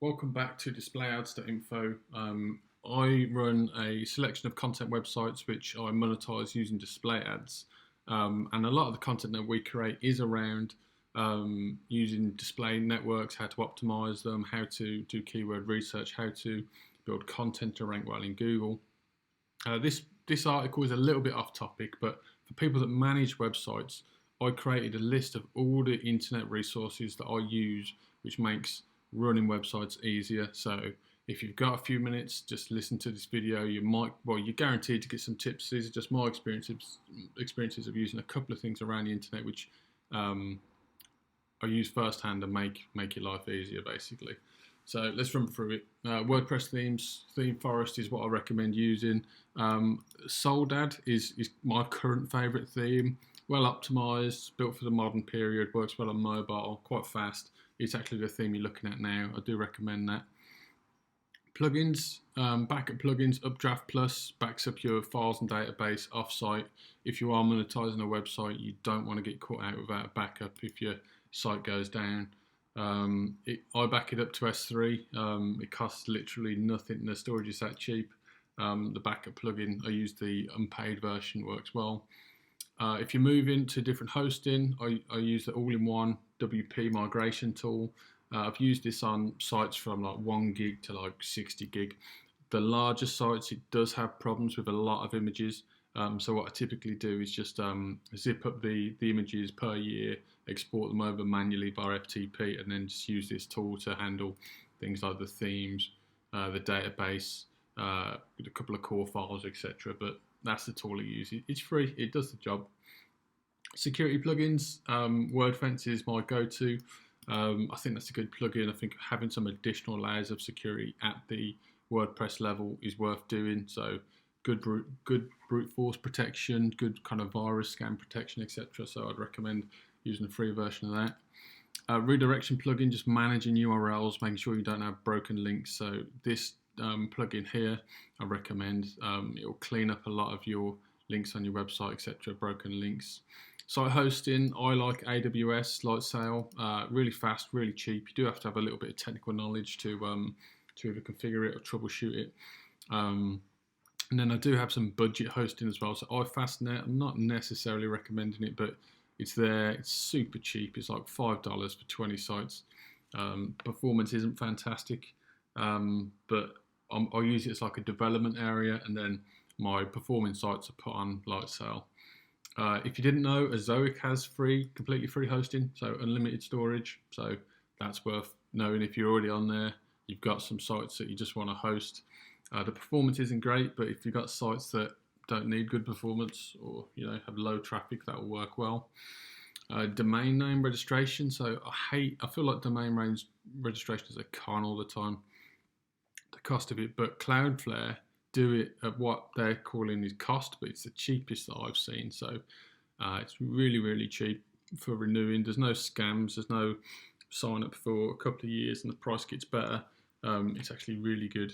Welcome back to displayads.info. I run a selection of content websites which I monetize using display ads. And a lot of the content that we create is around using display networks, how to optimize them, how to do keyword research, how to build content to rank well in Google. This article is a little bit off topic, but for people that manage websites, I created a list of all the internet resources that I use, which makes running websites easier. So if you've got a few minutes, just listen to this video. You're guaranteed to get some tips. These are just my experiences of using a couple of things around the internet, which I use firsthand and make your life easier, basically. So let's run through it. WordPress themes, Theme Forest is what I recommend using. Soldad is my current favourite theme. Well optimized, built for the modern period, works well on mobile, quite fast. It's actually the theme you're looking at now. I do recommend that. Plugins, backup plugins, Updraft Plus backs up your files and database offsite. If you are monetizing a website, you don't want to get caught out without a backup if your site goes down. I back it up to S3. It costs literally nothing. The storage is that cheap. The backup plugin, I use the unpaid version, works well. If you're moving to different hosting, I use the all-in-one WP migration tool. I've used this on sites from like 1 gig to like 60 gig. The larger sites, it does have problems with a lot of images. So what I typically do is just zip up the images per year, export them over manually via FTP, and then just use this tool to handle things like the themes, the database, a couple of core files, etc. But that's the tool I use. It's free, it does the job. Security plugins, WordFence is my go-to. I think that's a good plugin. I think having some additional layers of security at the WordPress level is worth doing. So good brute force protection, good kind of virus scan protection, etc. So I'd recommend using a free version of that. Redirection plugin, just managing URLs, making sure you don't have broken links. So this plugin here, I recommend. It'll clean up a lot of your links on your website, etc. Broken links. Site hosting, I like AWS, Lightsail, really fast, really cheap. You do have to have a little bit of technical knowledge to either configure it or troubleshoot it. And then I do have some budget hosting as well. So iFastNet, I'm not necessarily recommending it, but it's there. It's super cheap. It's like $5 for 20 sites. Performance isn't fantastic, but I use it as like a development area, and then my performing sites are put on Lightsail. If you didn't know, Azoic has completely free hosting, so unlimited storage. So that's worth knowing if you're already on there. You've got some sites that you just want to host. The performance isn't great, but if you've got sites that don't need good performance or have low traffic, that will work well. Domain name registration. So I feel like domain name registration is a con all the time. The cost of it, but Cloudflare do it at what they're calling is cost, but it's the cheapest that I've seen. So it's really, really cheap for renewing. There's no scams. There's no sign up for a couple of years and the price gets better. It's actually really good.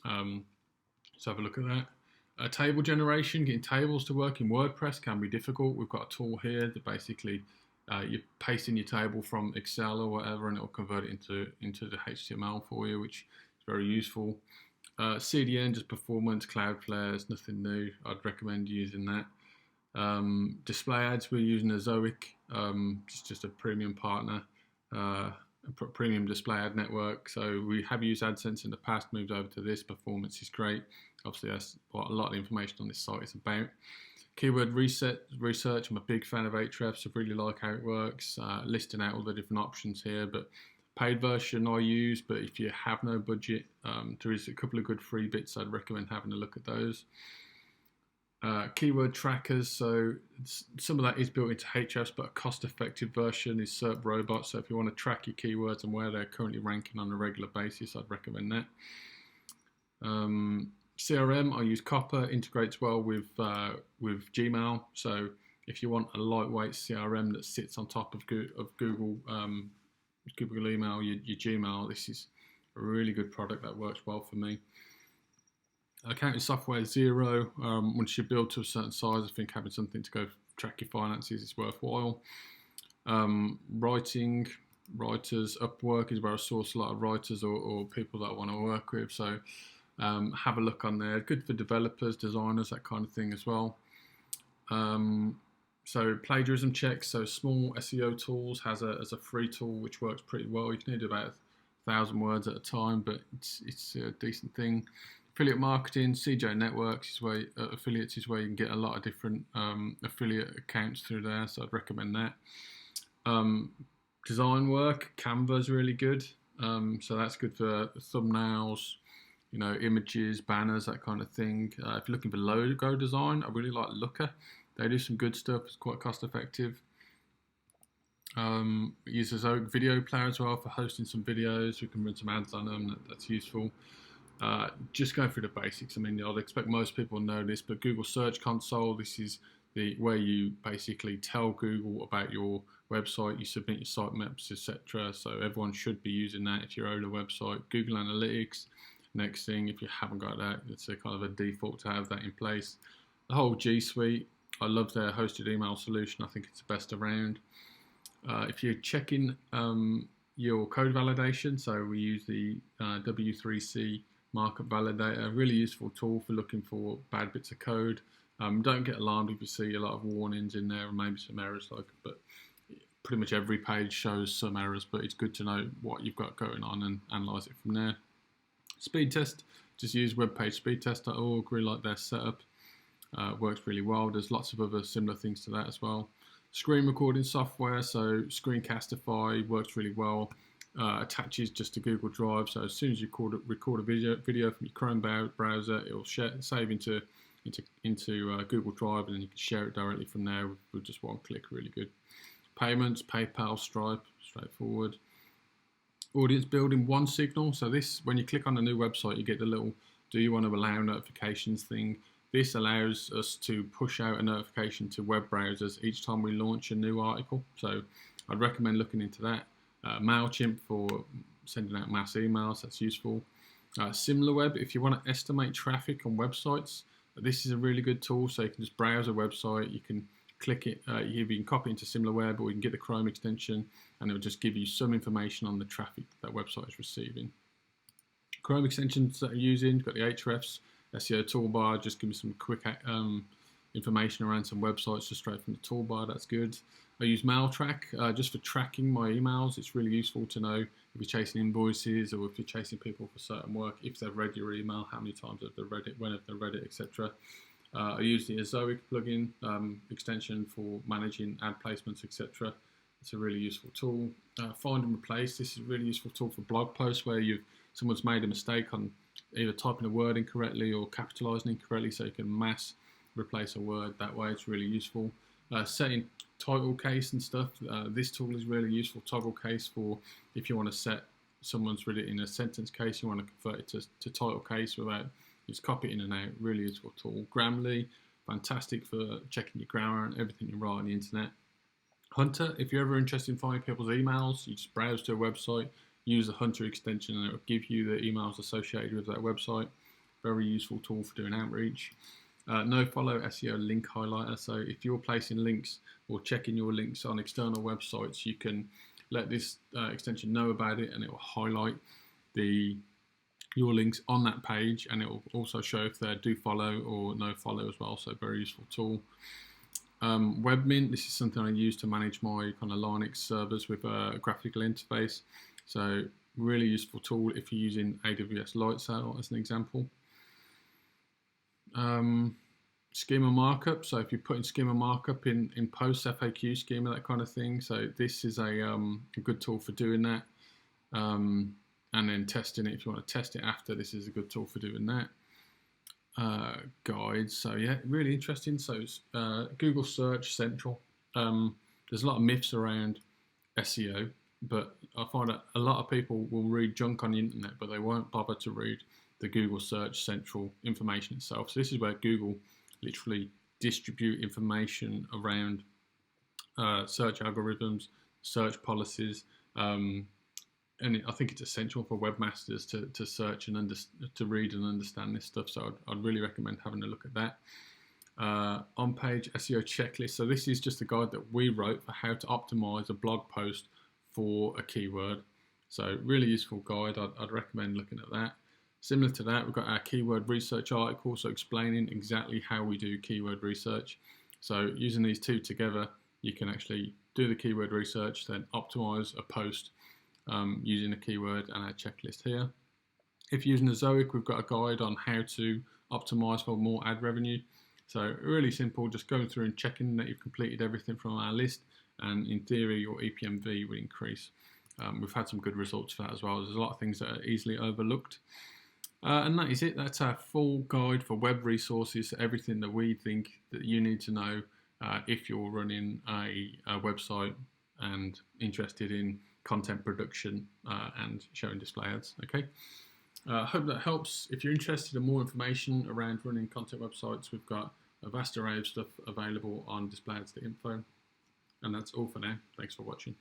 So have a look at that. Table generation, getting tables to work in WordPress can be difficult. We've got a tool here that basically you paste in your table from Excel or whatever, and it'll convert it into the HTML for you, which is very useful. CDN, just performance, Cloudflare, it's nothing new. I'd recommend using that. Display ads, we're using Azoic, just a premium partner, a premium display ad network. So we have used AdSense in the past, moved over to this. Performance is great. Obviously, that's what a lot of the information on this site is about. Keyword research, I'm a big fan of Ahrefs. I really like how it works. Listing out all the different options here, but paid version I use, but if you have no budget, there is a couple of good free bits. I'd recommend having a look at those. Keyword trackers, so some of that is built into Ahrefs, but a cost-effective version is SERP Robot. So if you want to track your keywords and where they're currently ranking on a regular basis, I'd recommend that. CRM, I use Copper, integrates well with Gmail. So if you want a lightweight CRM that sits on top of Google email, your Gmail, this is a really good product that works well for me. Accounting software, Xero. Once you build to a certain size, I think having something to go track your finances is worthwhile. Writing, writers. Upwork is where I source a lot of writers or people that I want to work with. So have a look on there. Good for developers, designers, that kind of thing as well. So plagiarism checks. So Small SEO Tools has a free tool which works pretty well. You can only do about 1,000 words at a time, but it's a decent thing. Affiliate marketing, CJ Networks is where affiliates is where you can get a lot of different affiliate accounts through there. So I'd recommend that. Design work, Canva is really good. So that's good for thumbnails, images, banners, that kind of thing. If you're looking for logo design, I really like Looker. They do some good stuff. It's quite cost effective. Uses Oak Video Player as well for hosting some videos. We can run some ads on them. That's useful. Just going through the basics. I mean, I'd expect most people know this, but Google Search Console. This is where you basically tell Google about your website. You submit your sitemaps, etc. So everyone should be using that if you own a website. Google Analytics. Next thing, if you haven't got that, it's a kind of a default to have that in place. The whole G Suite. I love their hosted email solution. I think it's the best around. If you're checking your code validation, so we use the W3C markup validator, really useful tool for looking for bad bits of code. Don't get alarmed if you see a lot of warnings in there and maybe some errors, but pretty much every page shows some errors, but it's good to know what you've got going on and analyze it from there. Speed test, just use webpagespeedtest.org, really like their setup. Works really well. There's lots of other similar things to that as well. Screen recording software, so Screencastify works really well. Attaches just to Google Drive, so as soon as you record a video from your Chrome browser, it will save into Google Drive, and then you can share it directly from there with just one click. Really good. Payments, PayPal, Stripe, straightforward. Audience building, OneSignal. So this, when you click on a new website, you get the little "Do you want to allow notifications" thing. This allows us to push out a notification to web browsers each time we launch a new article. So I'd recommend looking into that. MailChimp for sending out mass emails, that's useful. SimilarWeb, if you want to estimate traffic on websites, this is a really good tool. So you can just browse a website, you can click it, you can copy it into SimilarWeb, or you can get the Chrome extension, and it will just give you some information on the traffic that website is receiving. Chrome extensions that I'm using, got the Hrefs, SEO toolbar, just give me some quick information around some websites just straight from the toolbar. That's good. I use MailTrack just for tracking my emails. It's really useful to know if you're chasing invoices or if you're chasing people for certain work, if they've read your email, how many times have they read it, when have they read it, etc. I use the Azoic plugin extension for managing ad placements, etc. It's a really useful tool. Find and replace. This is a really useful tool for blog posts where someone's made a mistake on either typing a word incorrectly or capitalizing incorrectly, so you can mass replace a word that way. It's really useful. Setting title case and stuff. This tool is really useful. Toggle case for if you want to set someone's read it in a sentence case, you want to convert it to title case without just copy it in and out. Really useful tool. Grammarly, fantastic for checking your grammar and everything you write on the internet. Hunter, if you're ever interested in finding people's emails, you just browse to a website, use the Hunter extension, and it will give you the emails associated with that website. Very useful tool for doing outreach. NoFollow SEO link highlighter. So if you're placing links or checking your links on external websites, you can let this extension know about it, and it will highlight your links on that page, and it will also show if they do follow or no follow as well. So very useful tool. Webmin, this is something I use to manage my kind of Linux servers with a graphical interface. So really useful tool if you're using AWS Lightsail as an example. Schema markup. So if you're putting schema markup in post FAQ schema, that kind of thing. So this is a good tool for doing that. And then testing it. If you want to test it after, this is a good tool for doing that. Guides. So yeah, really interesting. So Google Search Central. There's a lot of myths around SEO, but I find that a lot of people will read junk on the internet, but they won't bother to read the Google Search Central information itself. So this is where Google literally distribute information around search algorithms, search policies, and I think it's essential for webmasters to search and to read and understand this stuff. So I'd really recommend having a look at that. On-page SEO checklist. So this is just a guide that we wrote for how to optimize a blog post for a keyword. So really useful guide. I'd recommend looking at that. Similar to that, we've got our keyword research article, so explaining exactly how we do keyword research. So using these two together, you can actually do the keyword research, then optimize a post using a keyword and our checklist here. If you're using the Zoic, we've got a guide on how to optimize for more ad revenue. So really simple, just going through and checking that you've completed everything from our list, and in theory your EPMV will increase. We've had some good results for that as well. There's a lot of things that are easily overlooked. And that is it. That's our full guide for web resources, everything that we think that you need to know if you're running a website and interested in content production and showing display ads. Okay. I hope that helps. If you're interested in more information around running content websites, we've got a vast array of stuff available on displayads.info. And that's all for now. Thanks for watching.